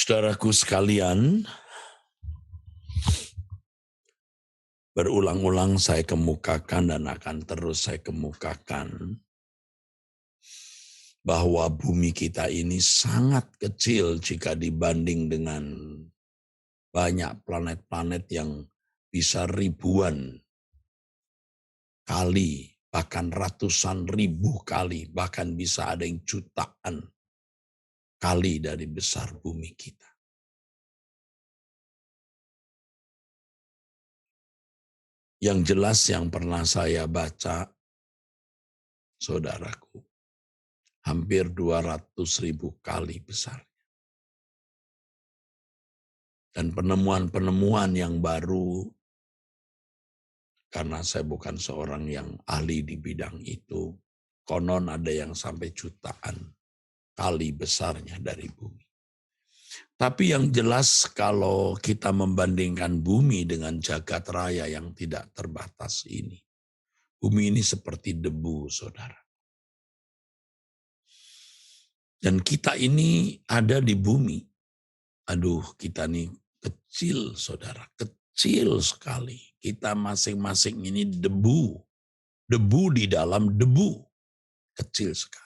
Saudaraku sekalian, berulang-ulang saya kemukakan dan akan terus saya kemukakan bahwa bumi kita ini sangat kecil jika dibanding dengan banyak planet-planet yang bisa ribuan kali, bahkan ratusan ribu kali, bahkan bisa ada yang jutaan kali dari besar bumi kita. Yang jelas yang pernah saya baca, saudaraku, hampir 200.000 kali besar. Dan penemuan-penemuan yang baru, karena saya bukan seorang yang ahli di bidang itu, konon ada yang sampai jutaan kali besarnya dari bumi. Tapi yang jelas kalau kita membandingkan bumi dengan jagat raya yang tidak terbatas ini, bumi ini seperti debu, saudara. Dan kita ini ada di bumi. Aduh, kita nih kecil, saudara, kecil sekali. Kita masing-masing ini debu. Debu di dalam debu. Kecil sekali.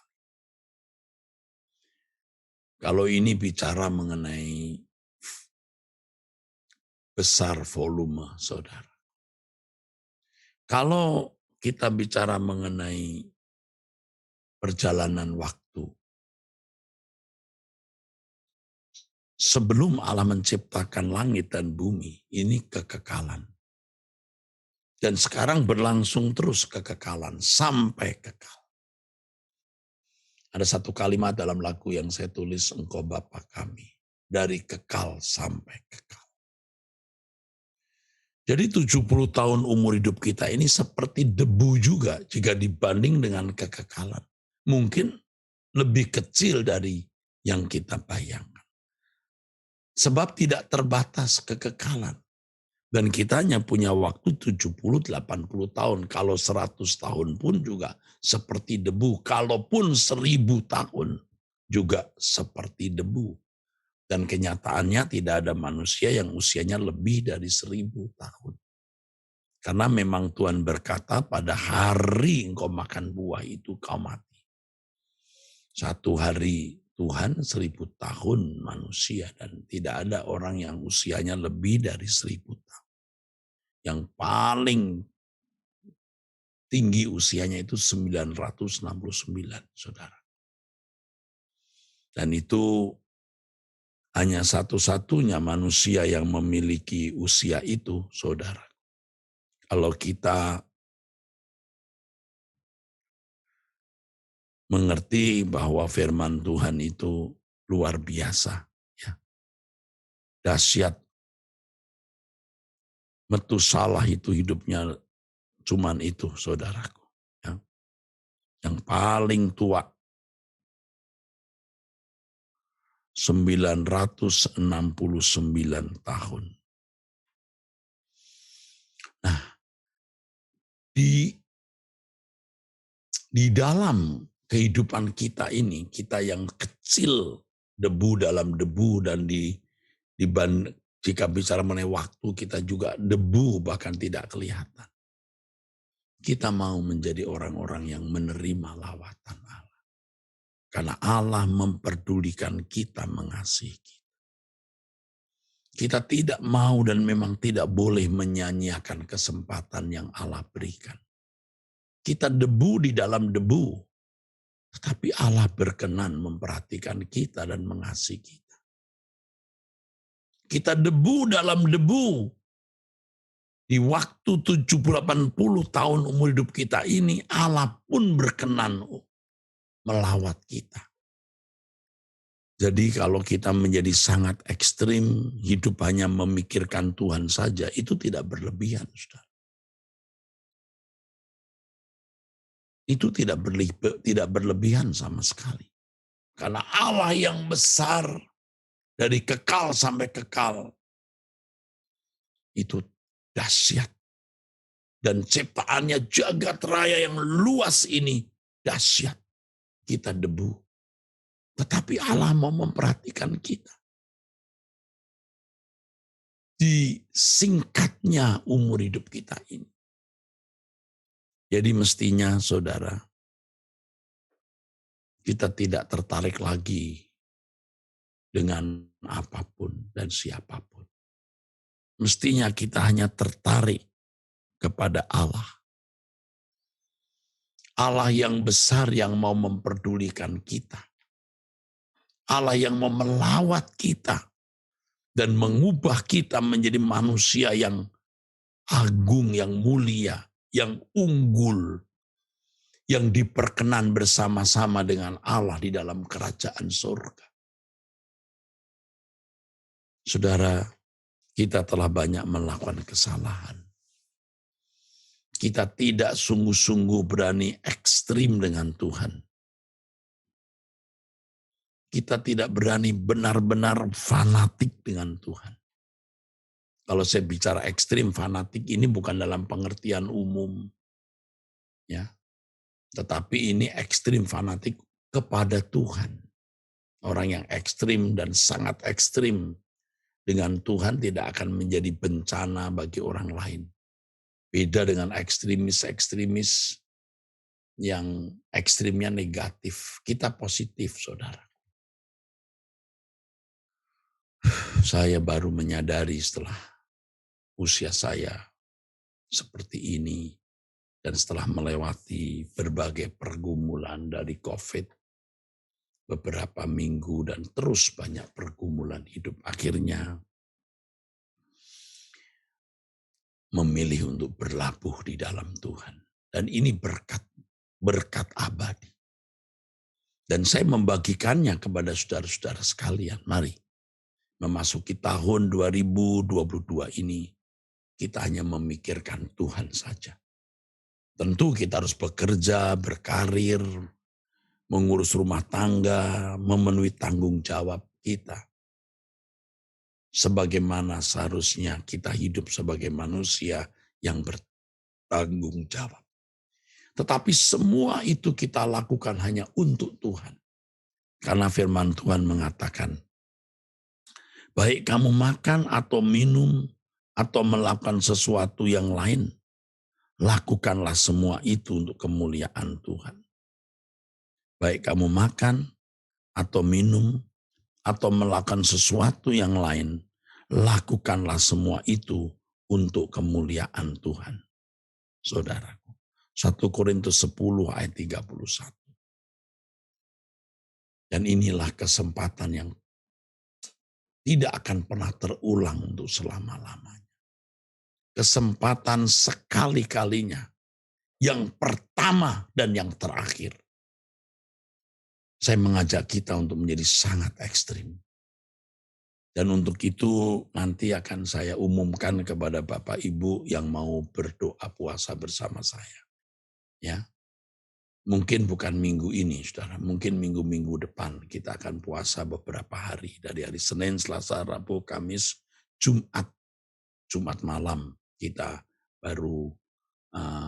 Kalau ini bicara mengenai besar volume, saudara. Kalau kita bicara mengenai perjalanan waktu, sebelum Allah menciptakan langit dan bumi, ini kekekalan. Dan sekarang berlangsung terus kekekalan, sampai kekal. Ada satu kalimat dalam lagu yang saya tulis, Engkau Bapa kami, dari kekal sampai kekal. Jadi 70 tahun umur hidup kita ini seperti debu juga jika dibanding dengan kekekalan. Mungkin lebih kecil dari yang kita bayangkan. Sebab tidak terbatas kekekalan. Dan kita hanya punya waktu 70-80 tahun. Kalau 100 tahun pun juga seperti debu. Kalaupun 1000 tahun juga seperti debu. Dan kenyataannya tidak ada manusia yang usianya lebih dari 1000 tahun. Karena memang Tuhan berkata pada hari engkau makan buah itu kau mati. Satu hari Tuhan 1000 tahun manusia. Dan tidak ada orang yang usianya lebih dari 1000 tahun. Yang paling tinggi usianya itu 969, saudara. Dan itu hanya satu-satunya manusia yang memiliki usia itu, saudara. Kalau kita mengerti bahwa firman Tuhan itu luar biasa, ya, dahsyat. Metusalah itu hidupnya cuman itu, saudaraku. Ya. Yang paling tua 969 tahun. Nah, di dalam kehidupan kita ini, kita yang kecil, debu dalam debu, dan jika bicara mengenai waktu, kita juga debu bahkan tidak kelihatan. Kita mau menjadi orang-orang yang menerima lawatan Allah. Karena Allah memperdulikan kita, mengasihi kita. Kita tidak mau dan memang tidak boleh menyanyiakan kesempatan yang Allah berikan. Kita debu di dalam debu. Tetapi Allah berkenan memperhatikan kita dan mengasihi kita. Kita debu dalam debu. Di waktu 70-80 tahun umur hidup kita ini, Allah pun berkenan melawat kita. Jadi kalau kita menjadi sangat ekstrim, hidup hanya memikirkan Tuhan saja, itu tidak berlebihan, saudara. Itu tidak berlebihan sama sekali. Karena Allah yang besar, dari kekal sampai kekal, itu dahsyat. Dan ciptaannya jagat raya yang luas ini dahsyat. Kita debu. Tetapi Allah mau memperhatikan kita. di singkatnya umur hidup kita ini. Jadi mestinya saudara, kita tidak tertarik lagi dengan apapun dan siapapun. Mestinya kita hanya tertarik kepada Allah. Allah yang besar yang mau memperdulikan kita. Allah yang mau melawat kita dan mengubah kita menjadi manusia yang agung, yang mulia, yang unggul, yang diperkenan bersama-sama dengan Allah di dalam kerajaan surga. Saudara, kita telah banyak melakukan kesalahan. Kita tidak sungguh-sungguh berani ekstrim dengan Tuhan. Kita tidak berani benar-benar fanatik dengan Tuhan. Kalau saya bicara ekstrim, fanatik ini bukan dalam pengertian umum. Ya, tetapi ini ekstrim fanatik kepada Tuhan. Orang yang ekstrim dan sangat ekstrim dengan Tuhan tidak akan menjadi bencana bagi orang lain. Beda dengan ekstremis-ekstremis yang ekstrimnya negatif. Kita positif, saudara. Saya baru menyadari setelah usia saya seperti ini dan setelah melewati berbagai pergumulan dari COVID, beberapa minggu dan terus banyak pergumulan hidup, akhirnya memilih untuk berlabuh di dalam Tuhan. Dan ini berkat abadi. Dan saya membagikannya kepada saudara-saudara sekalian. Mari memasuki tahun 2022 ini, kita hanya memikirkan Tuhan saja. Tentu kita harus bekerja, berkarir, mengurus rumah tangga, memenuhi tanggung jawab kita. Sebagaimana seharusnya kita hidup sebagai manusia yang bertanggung jawab. Tetapi semua itu kita lakukan hanya untuk Tuhan. Karena firman Tuhan mengatakan, baik kamu makan atau minum atau melakukan sesuatu yang lain, lakukanlah semua itu untuk kemuliaan Tuhan. Baik kamu makan atau minum atau melakukan sesuatu yang lain, lakukanlah semua itu untuk kemuliaan Tuhan. Saudaraku, 1 Korintus 10 ayat 31. Dan inilah kesempatan yang tidak akan pernah terulang untuk selama-lamanya. Kesempatan sekali-kalinya, yang pertama dan yang terakhir. Saya mengajak kita untuk menjadi sangat ekstrim. Dan untuk itu nanti akan saya umumkan kepada Bapak Ibu yang mau berdoa puasa bersama saya. Ya, mungkin bukan minggu ini, saudara. Mungkin minggu-minggu depan kita akan puasa beberapa hari. Dari hari Senin, Selasa, Rabu, Kamis, Jumat. Jumat malam kita baru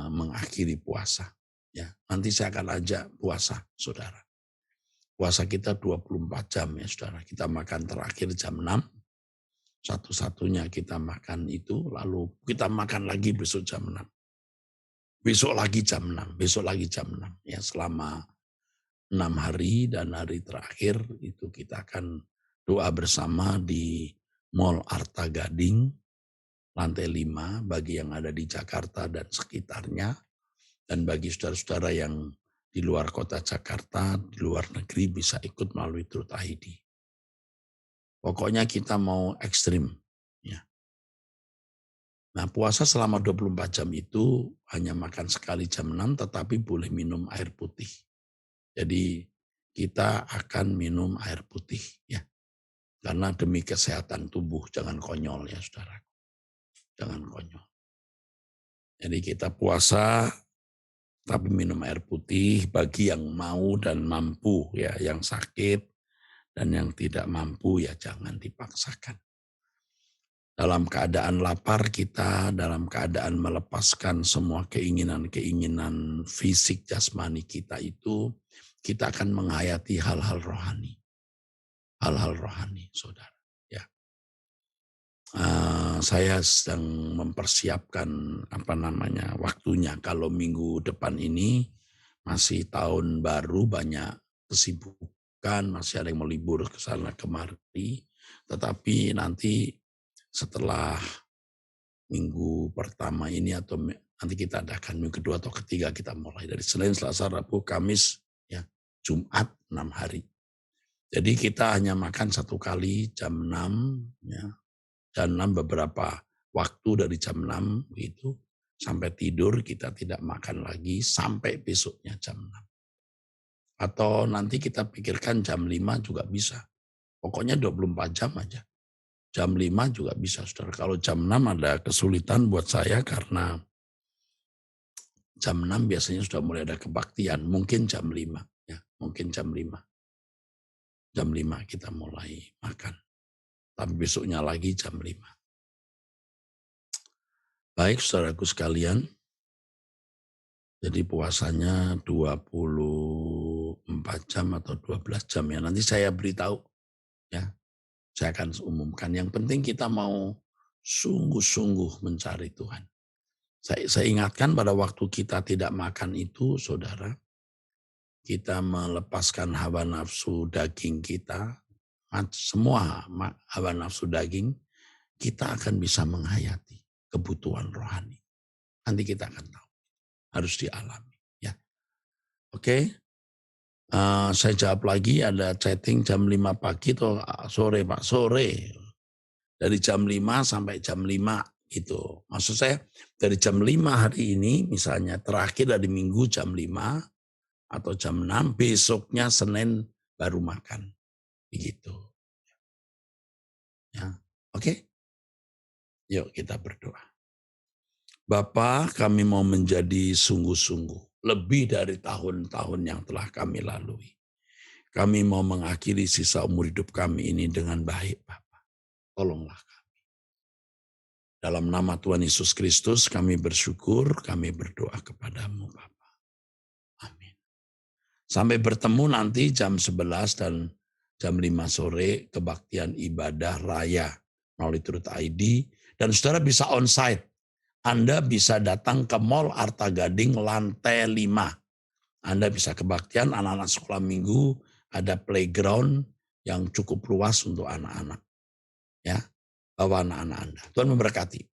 mengakhiri puasa. Ya, nanti saya akan ajak puasa, saudara. Puasa kita 24 jam ya, saudara. Kita makan terakhir jam 6. Satu-satunya kita makan itu, lalu kita makan lagi besok jam 6. Besok lagi jam 6, besok lagi jam 6. Ya, selama 6 hari dan hari terakhir itu kita akan doa bersama di Mall Arta Gading, lantai 5, bagi yang ada di Jakarta dan sekitarnya. Dan bagi saudara-saudara yang di luar kota Jakarta, di luar negeri bisa ikut melalui Truth ID. Pokoknya kita mau ekstrim. Ya. Nah, puasa selama 24 jam itu hanya makan sekali jam 6, tetapi boleh minum air putih. Jadi kita akan minum air putih, ya, karena demi kesehatan tubuh. Jangan konyol ya, saudara. Jangan konyol. Jadi kita puasa tapi minum air putih bagi yang mau dan mampu, ya, yang sakit dan yang tidak mampu ya jangan dipaksakan. Dalam keadaan lapar kita, dalam keadaan melepaskan semua keinginan-keinginan fisik jasmani kita itu, kita akan menghayati hal-hal rohani. Hal-hal rohani, saudara. Ya. saya sedang mempersiapkan waktunya. Kalau minggu depan ini masih tahun baru, banyak kesibukan, masih ada yang mau libur ke sana kemari. Tetapi nanti setelah minggu pertama ini atau nanti kita adakan minggu kedua atau ketiga, kita mulai dari Senin, Selasa, Rabu, Kamis, ya, Jumat 6 hari. Jadi kita hanya makan 1 kali jam 6, ya, jam 6 beberapa waktu dari jam 6 itu sampai tidur kita tidak makan lagi sampai besoknya jam 6. Atau nanti kita pikirkan jam 5 juga bisa. Pokoknya 24 jam aja. Jam 5 juga bisa, saudara. Kalau jam 6 ada kesulitan buat saya karena jam 6 biasanya sudah mulai ada kebaktian. Mungkin jam 5. Ya, mungkin jam 5. Jam 5 kita mulai makan. Tapi besoknya lagi jam 5. Baik, saudaraku sekalian. Jadi puasanya 24 jam atau 12 jam ya. Nanti saya beritahu ya. Saya akan umumkan. Yang penting kita mau sungguh-sungguh mencari Tuhan. Saya ingatkan pada waktu kita tidak makan itu, saudara, kita melepaskan hawa nafsu daging kita, semua hawa nafsu daging, kita akan bisa menghayati kebutuhan rohani. Nanti kita akan tahu. Harus dialami. Ya. Oke. Saya jawab lagi, ada chatting jam 5 pagi atau sore Pak? Sore. Dari jam 5 sampai jam 5 gitu. Maksud saya dari jam 5 hari ini misalnya terakhir dari minggu jam 5 atau jam 6, besoknya Senin baru makan. Begitu. Ya. Oke? Yuk kita berdoa. Bapa, kami mau menjadi sungguh-sungguh lebih dari tahun-tahun yang telah kami lalui. Kami mau mengakhiri sisa umur hidup kami ini dengan baik, Bapa. Tolonglah kami. Dalam nama Tuhan Yesus Kristus kami bersyukur, kami berdoa kepadamu, Bapa. Amin. Sampai bertemu nanti jam 11 dan jam 5 sore kebaktian ibadah raya melalui Truth ID. Dan saudara bisa onsite. Anda bisa datang ke Mall Arta Gading lantai 5. Anda bisa kebaktian, anak-anak sekolah minggu, ada playground yang cukup luas untuk anak-anak. Ya, bawa anak-anak Anda. Tuhan memberkati.